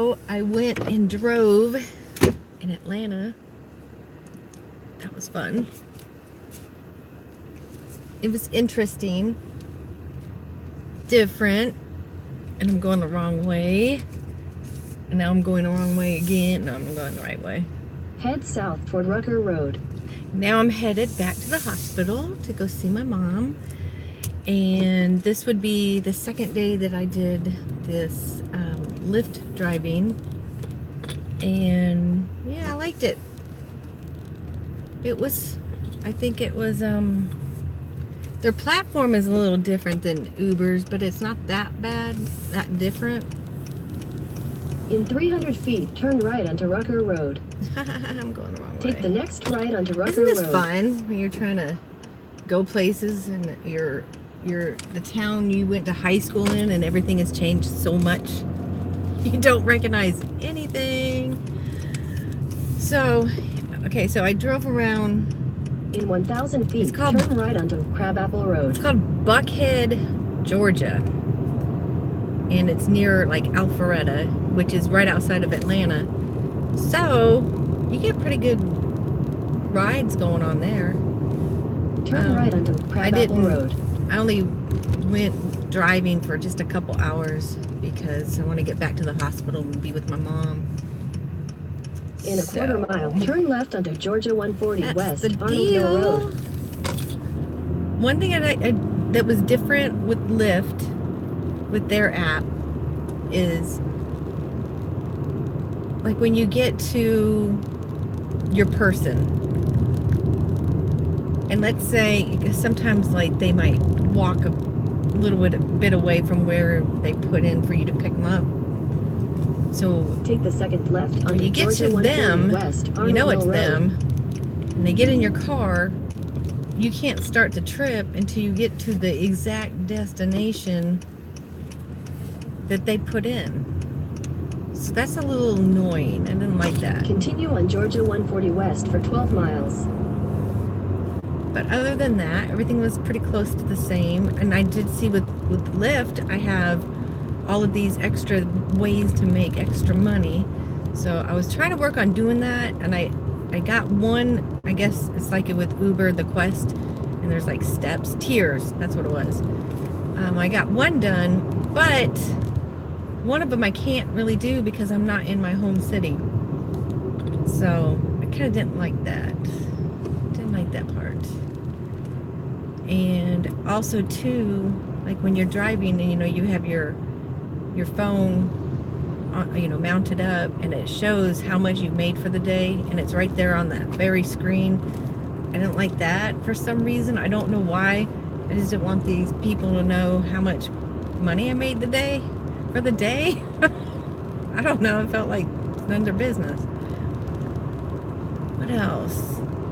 So I went and drove in Atlanta. That was fun. It was interesting, different, and I'm going the wrong way. And now I'm going the wrong way again. No, I'm going the right way. Head south toward Rucker Road. Now I'm headed back to the hospital to go see my mom. And this would be the second day that I did this Lyft driving. And yeah, I liked it. I think it was, their platform is a little different than Uber's, but it's not that bad, that different. In 300 feet, turn right onto Rucker Road. I'm going the wrong way. Take the next right onto Rucker Isn't this Road. fun when you're trying to go places and the town you went to high school in and everything has changed so much? You don't recognize anything. So, okay, so I drove around. In 1,000 feet, It's called- turn right onto Crabapple It's Road. called Buckhead, Georgia. And it's near like Alpharetta, which is right outside of Atlanta. So you get pretty good rides going on there. Turn right onto Crabapple Road. I only went driving for just a couple hours because I want to get back to the hospital and be with my mom. In a quarter mile, turn left onto Georgia 140 That's west the on deal. Hill Road. One thing that was different with Lyft, with their app, is like when you get to your person, and let's say sometimes like they might walk a little bit away from where they put in for you to pick them up. So Take the second left when onto you get Georgia to 140 them, west on you know Hill it's Road. them, and they get in your car, you can't start the trip until you get to the exact destination that they put in. So that's a little annoying. I didn't like that. Continue on Georgia 140 west for 12 miles. But other than that, everything was pretty close to the same. And I did see with Lyft, I have all of these extra ways to make extra money. So I was trying to work on doing that, and I got one. I guess it's like it with Uber, the Quest, and there's like steps, tiers. That's what it was. I got one done, but one of them I can't really do because I'm not in my home city. So I kind of didn't like that. Didn't like that part. And also too, like when you're driving and you have your phone mounted up, and it shows how much you've made for the day, and it's right there on that very screen. I didn't like that for some reason. I don't know why. I just didn't want these people to know how much money I made for the day. I don't know. It felt like none of their business. What else?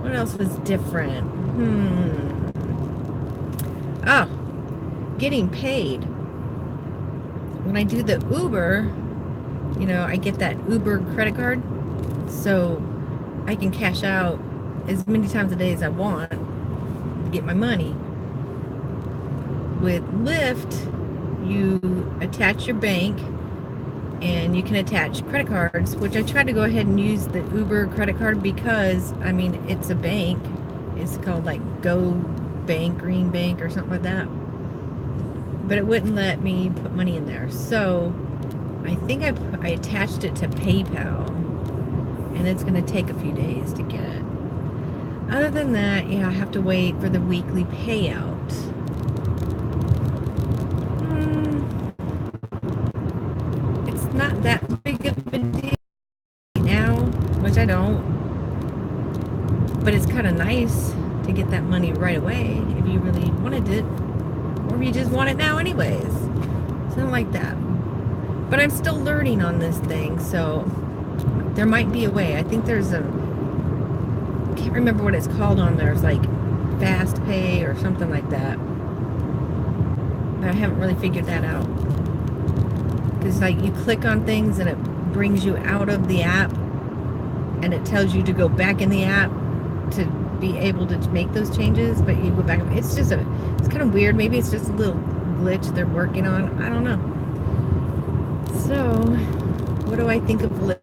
What else was different? Oh, getting paid. When I do the Uber, I get that Uber credit card, so I can cash out as many times a day as I want to get my money. With Lyft, you attach your bank, and you can attach credit cards, which I tried to go ahead and use the Uber credit card because, it's a bank. It's called like Go Bank, Green Bank, or something like that. But it wouldn't let me put money in there. So I think I attached it to PayPal, and it's going to take a few days to get it. Other than that, I have to wait for the weekly payout. It's not that big of a deal now, which I don't. But it's kind of nice to get that money right away if you really wanted it, or if you just want it now anyways. Something like that. But I'm still learning on this thing, so there might be a way. I think there's I can't remember what it's called on there. It's like Fast Pay or something like that. But I haven't really figured that out. Because like you click on things and it brings you out of the app, and it tells you to go back in the app to be able to make those changes, but you go back. It's kind of weird. Maybe it's just a little glitch they're working on. I don't know. So What do I think of Lyft?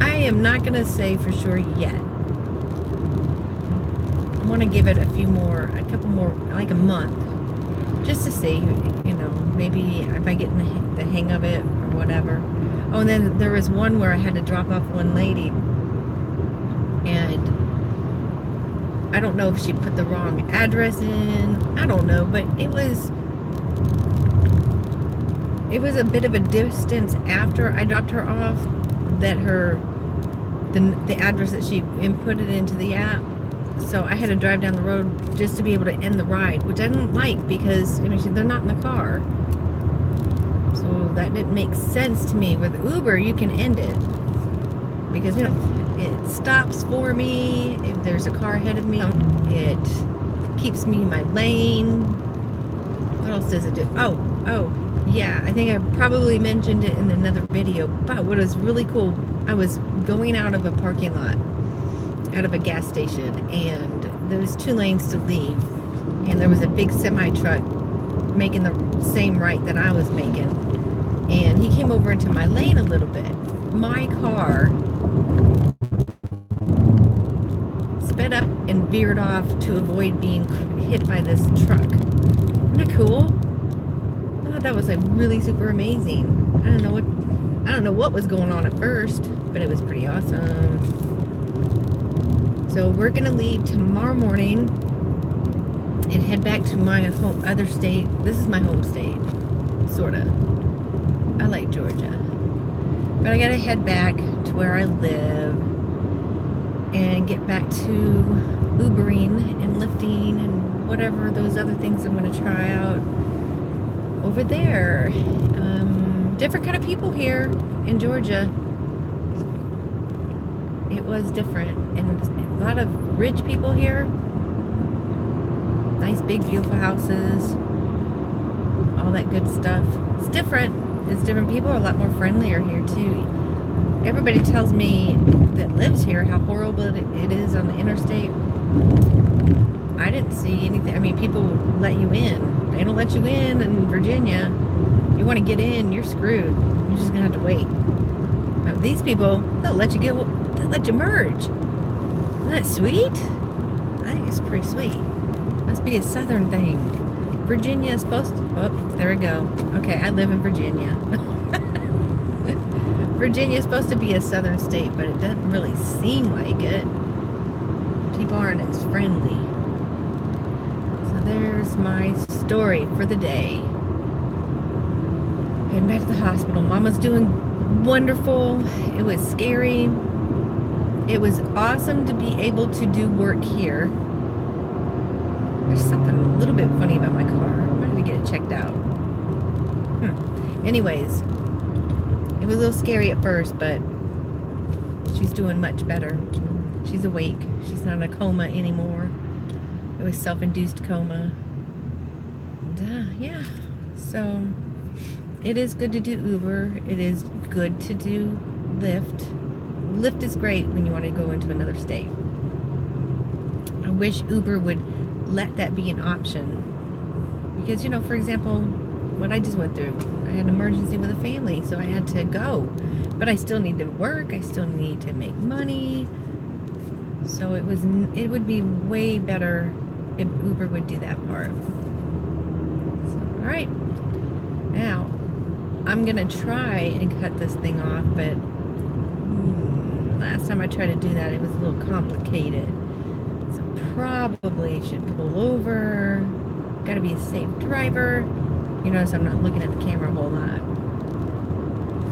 I am not going to say for sure yet. I want to give it a couple more, like a month, just to see, maybe if I get in the hang of it or whatever. Oh, and then there was one where I had to drop off one lady, and I don't know if she put the wrong address in. I don't know, but it was a bit of a distance after I dropped her off that the address that she inputted into the app. So I had to drive down the road just to be able to end the ride, which I didn't like because they're not in the car. So that didn't make sense to me. With Uber, you can end it because it stops for me if there's a car ahead of me. It keeps me in my lane. What else does it do? Oh, yeah, I think I probably mentioned it in another video, but what was really cool, I was going out of a parking lot, out of a gas station, and there was 2 lanes to leave, and there was a big semi truck making the same right that I was making, and he came over into my lane a little bit. My car sped up and veered off to avoid being hit by this truck. Isn't that cool? I thought that was really super amazing. I don't know what was going on at first, but it was pretty awesome. So we're gonna leave tomorrow morning and head back to my other state. This is my home state, sorta. I like Georgia, but I gotta head back to where I live and get back to Ubering and lifting and whatever those other things I'm gonna try out over there. Different kind of people here in Georgia. It was different, and a lot of rich people here. Nice big beautiful houses, all that good stuff. It's different. It's different. People are a lot more friendlier here too. Everybody tells me that lives here how horrible it is on the interstate. I didn't see anything. People let you in. They don't let you in Virginia. You want to get in, you're screwed. You're just gonna have to wait. Now, these people, they'll let you merge. Isn't that sweet? I think it's pretty sweet. Must be a southern thing. Virginia is supposed to, oh, there we go. Okay, I live in Virginia. Virginia is supposed to be a southern state, but it doesn't really seem like it. People aren't as friendly. So there's my story for the day. Heading back to the hospital. Mama's doing wonderful. It was scary. It was awesome to be able to do work here. There's something a little bit funny about my car. I'm going to get it checked out. Anyways, it was a little scary at first, but she's doing much better. She's awake. She's not in a coma anymore. It was self-induced coma. And, yeah, so it is good to do Uber. It is good to do Lyft. Lyft is great when you want to go into another state. I wish Uber would let that be an option. Because, for example, what I just went through, I had an emergency with a family, so I had to go. But I still need to work. I still need to make money. So it would be way better if Uber would do that part. So, all right. Now, I'm going to try and cut this thing off, but last time I tried to do that, it was a little complicated. So probably should pull over. Got to be a safe driver. You notice I'm not looking at the camera a whole lot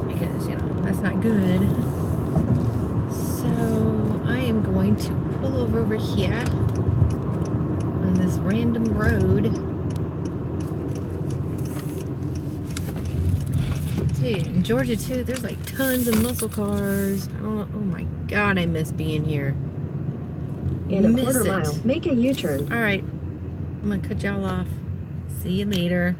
because, that's not good. So I am going to pull over here on this random road. In Georgia too, there's like tons of muscle cars. Oh my God, I miss being here. In a quarter mile, make a U-turn. All right, I'm gonna cut y'all off. See you later.